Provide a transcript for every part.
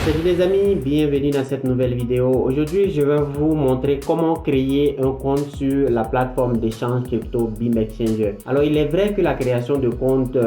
Salut les amis, bienvenue dans cette nouvelle vidéo. Aujourd'hui, je vais vous montrer comment créer un compte sur la plateforme d'échange crypto BIMExchanger. Alors, il est vrai que la création de compte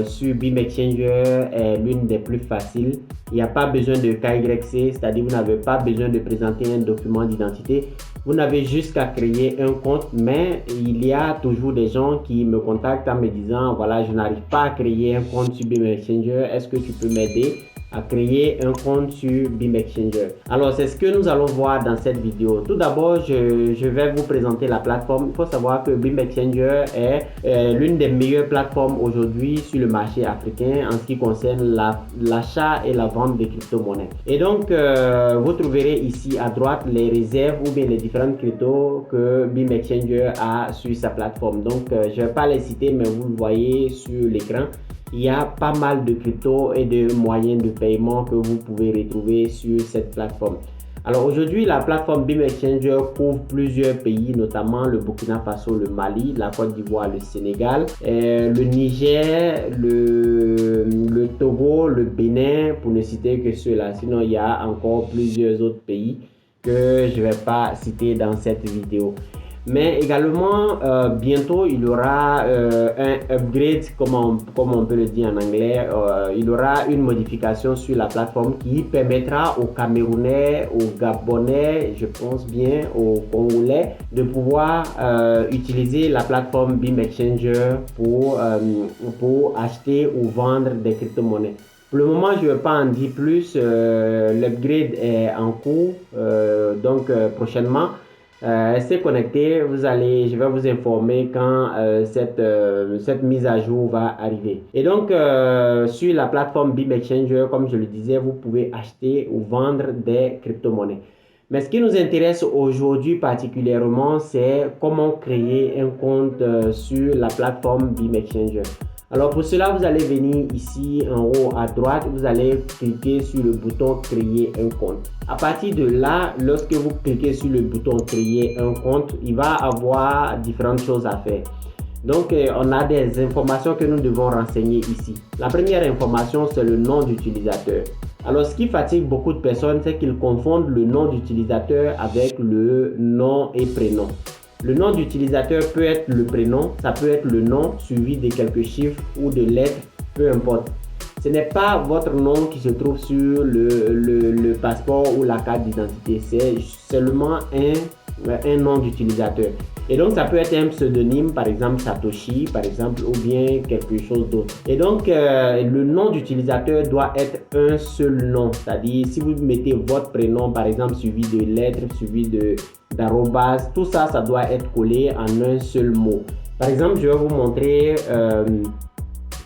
sur BIMExchanger est l'une des plus faciles. Il n'y a pas besoin de KYC, c'est-à-dire vous n'avez pas besoin de présenter un document d'identité. Vous n'avez juste qu'à créer un compte, mais il y a toujours des gens qui me contactent en me disant, voilà, je n'arrive pas à créer un compte sur BIMExchanger, est-ce que tu peux m'aider à créer un compte sur BIMExchanger? Alors, c'est ce que nous allons voir dans cette vidéo. Tout d'abord, je vais vous présenter la plateforme. Il faut savoir que BIMExchanger est l'une des meilleures plateformes aujourd'hui sur le marché africain en ce qui concerne l'achat et la vente des crypto-monnaies. Et donc, vous trouverez ici à droite les réserves ou bien les différentes cryptos que BIMExchanger a sur sa plateforme. Donc, je ne vais pas les citer, mais vous le voyez sur l'écran. Il y a pas mal de cryptos et de moyens de paiement que vous pouvez retrouver sur cette plateforme. Alors aujourd'hui, la plateforme BIMExchanger couvre plusieurs pays, notamment le Burkina Faso, le Mali, la Côte d'Ivoire, le Sénégal, le Niger, le Togo, le Bénin, pour ne citer que ceux-là. Sinon, il y a encore plusieurs autres pays que je ne vais pas citer dans cette vidéo. Mais également, bientôt, il y aura un upgrade, comme on peut le dire en anglais. Il y aura une modification sur la plateforme qui permettra aux Camerounais, aux Gabonais, je pense bien, aux Congolais, de pouvoir utiliser la plateforme BIMExchanger pour acheter ou vendre des crypto-monnaies. Pour le moment, je ne vais pas en dire plus. L'upgrade est en cours, donc prochainement. Restez connectés, je vais vous informer quand cette mise à jour va arriver. Et donc, sur la plateforme BIMExchanger, comme je le disais, vous pouvez acheter ou vendre des crypto-monnaies. Mais ce qui nous intéresse aujourd'hui particulièrement, c'est comment créer un compte sur la plateforme BIMExchanger. Alors pour cela, vous allez venir ici en haut à droite, vous allez cliquer sur le bouton créer un compte. À partir de là, lorsque vous cliquez sur le bouton créer un compte, il va avoir différentes choses à faire. Donc on a des informations que nous devons renseigner ici. La première information, c'est le nom d'utilisateur. Alors ce qui fatigue beaucoup de personnes, c'est qu'ils confondent le nom d'utilisateur avec le nom et prénom. Le nom d'utilisateur peut être le prénom, ça peut être le nom suivi de quelques chiffres ou de lettres, peu importe. Ce n'est pas votre nom qui se trouve sur le passeport ou la carte d'identité, c'est seulement un nom d'utilisateur. Et donc ça peut être un pseudonyme, par exemple Satoshi, par exemple, ou bien quelque chose d'autre. Et donc le nom d'utilisateur doit être un seul nom, c'est-à-dire si vous mettez votre prénom, par exemple, suivi de lettres, suivi d'arrobas, tout ça, ça doit être collé en un seul mot. Par exemple, je vais vous montrer,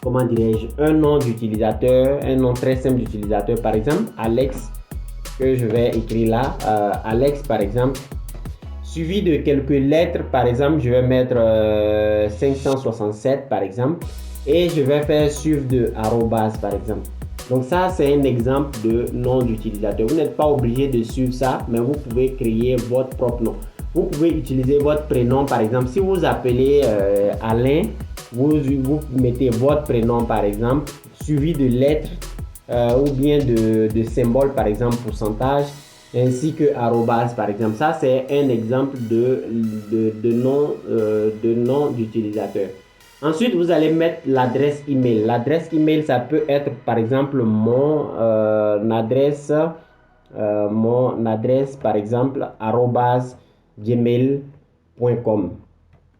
comment dirais-je, un nom d'utilisateur, un nom très simple d'utilisateur, par exemple, Alex, que je vais écrire là, Alex par exemple, suivi de quelques lettres, par exemple, je vais mettre 567 par exemple, et je vais faire suivre de arrobas par exemple. Donc ça, c'est un exemple de nom d'utilisateur. Vous n'êtes pas obligé de suivre ça, mais vous pouvez créer votre propre nom. Vous pouvez utiliser votre prénom, par exemple. Si vous appelez Alain, vous mettez votre prénom, par exemple, suivi de lettres ou bien de symboles, par exemple, pourcentage, ainsi que arrobas, par exemple. Ça, c'est un exemple de nom d'utilisateur. Ensuite, vous allez mettre l'adresse email. L'adresse email, ça peut être par exemple mon adresse, par exemple, @gmail.com.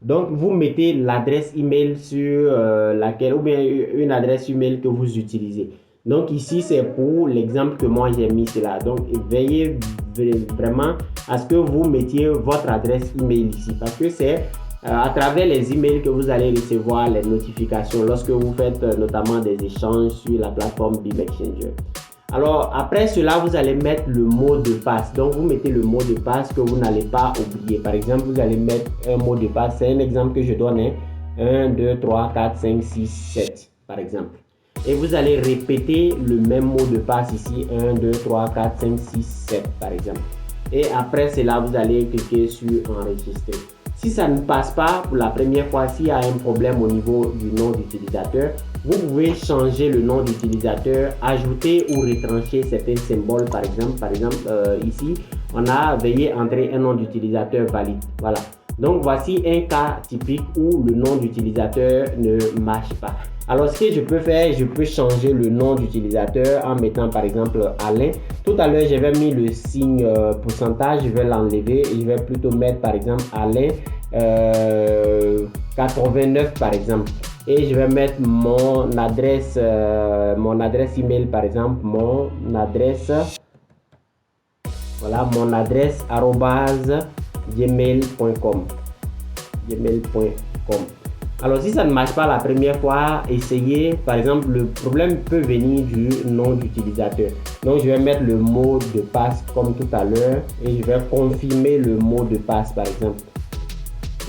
Donc, vous mettez l'adresse email sur laquelle, ou bien une adresse email que vous utilisez. Donc, ici, c'est pour l'exemple que moi j'ai mis cela. Donc, veillez vraiment à ce que vous mettiez votre adresse email ici, parce que c'est à travers les emails que vous allez recevoir les notifications lorsque vous faites notamment des échanges sur la plateforme BIMExchanger. Alors après cela, vous allez mettre le mot de passe. Donc vous mettez le mot de passe que vous n'allez pas oublier. Par exemple, vous allez mettre un mot de passe. C'est un exemple que je donne. 1, 2, 3, 4, 5, 6, 7 par exemple. Et vous allez répéter le même mot de passe ici. 1, 2, 3, 4, 5, 6, 7 par exemple. Et après cela, vous allez cliquer sur enregistrer. Si ça ne passe pas pour la première fois, s'il y a un problème au niveau du nom d'utilisateur, vous pouvez changer le nom d'utilisateur, ajouter ou retrancher certains symboles. Par exemple, ici, on a veuillez entrer un nom d'utilisateur valide. Voilà. Donc, voici un cas typique où le nom d'utilisateur ne marche pas. Alors, ce que je peux faire, je peux changer le nom d'utilisateur en mettant par exemple Alain. Tout à l'heure, j'avais mis le signe pourcentage, je vais l'enlever et je vais plutôt mettre par exemple Alain 89 par exemple. Et je vais mettre mon adresse email par exemple, mon adresse @gmail.com. Alors si ça ne marche pas la première fois, essayez. Par exemple, le problème peut venir du nom d'utilisateur. Donc je vais mettre le mot de passe comme tout à l'heure et je vais confirmer le mot de passe par exemple.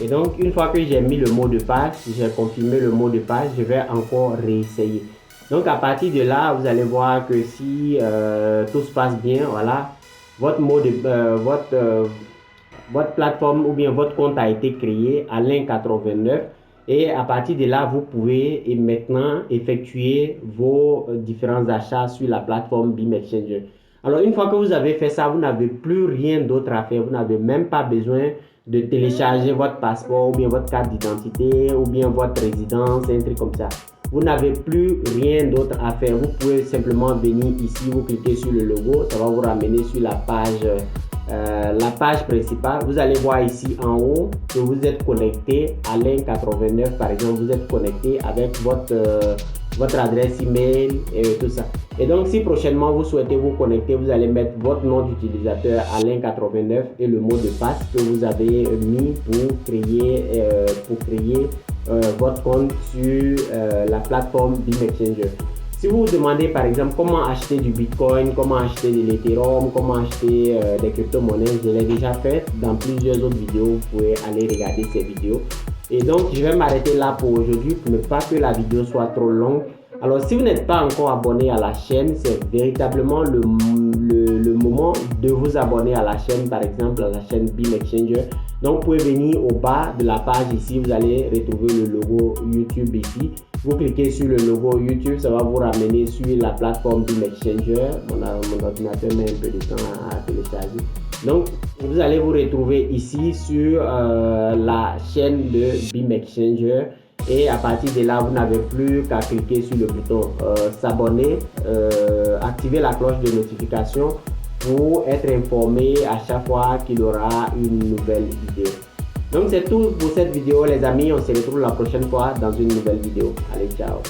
Et donc une fois que j'ai mis le mot de passe, j'ai confirmé le mot de passe, je vais encore réessayer. Donc à partir de là, vous allez voir que si tout se passe bien, voilà, votre plateforme ou bien votre compte a été créé à Alain89 et à partir de là, vous pouvez maintenant effectuer vos différents achats sur la plateforme BIM-Exchanger. Alors une fois que vous avez fait ça, vous n'avez plus rien d'autre à faire, vous n'avez même pas besoin de télécharger votre passeport ou bien votre carte d'identité ou bien votre résidence, un truc comme ça. Vous n'avez plus rien d'autre à faire. Vous pouvez simplement venir ici, vous cliquez sur le logo, ça va vous ramener sur la page principale. Vous allez voir ici en haut que vous êtes connecté à Alain89 par exemple, vous êtes connecté avec votre adresse email et tout ça. Et donc si prochainement vous souhaitez vous connecter, vous allez mettre votre nom d'utilisateur Alain89 et le mot de passe que vous avez mis pour créer votre compte sur la plateforme BIM-Exchanger. Si vous vous demandez par exemple comment acheter du Bitcoin, comment acheter de l'Ethereum, comment acheter des crypto-monnaies, je l'ai déjà fait dans plusieurs autres vidéos, vous pouvez aller regarder ces vidéos. Et donc je vais m'arrêter là pour aujourd'hui pour ne pas que la vidéo soit trop longue. Alors si vous n'êtes pas encore abonné à la chaîne, c'est véritablement le moment de vous abonner à la chaîne, par exemple à la chaîne BIM-Exchanger. Donc vous pouvez venir au bas de la page ici, vous allez retrouver le logo YouTube ici. Vous cliquez sur le logo YouTube, ça va vous ramener sur la plateforme BIM-Exchanger. Mon ordinateur met un peu de temps à télécharger. Donc vous allez vous retrouver ici sur la chaîne de BIM-Exchanger. Et à partir de là, vous n'avez plus qu'à cliquer sur le bouton s'abonner, activer la cloche de notification pour être informé à chaque fois qu'il y aura une nouvelle vidéo. Donc c'est tout pour cette vidéo les amis, on se retrouve la prochaine fois dans une nouvelle vidéo. Allez, ciao.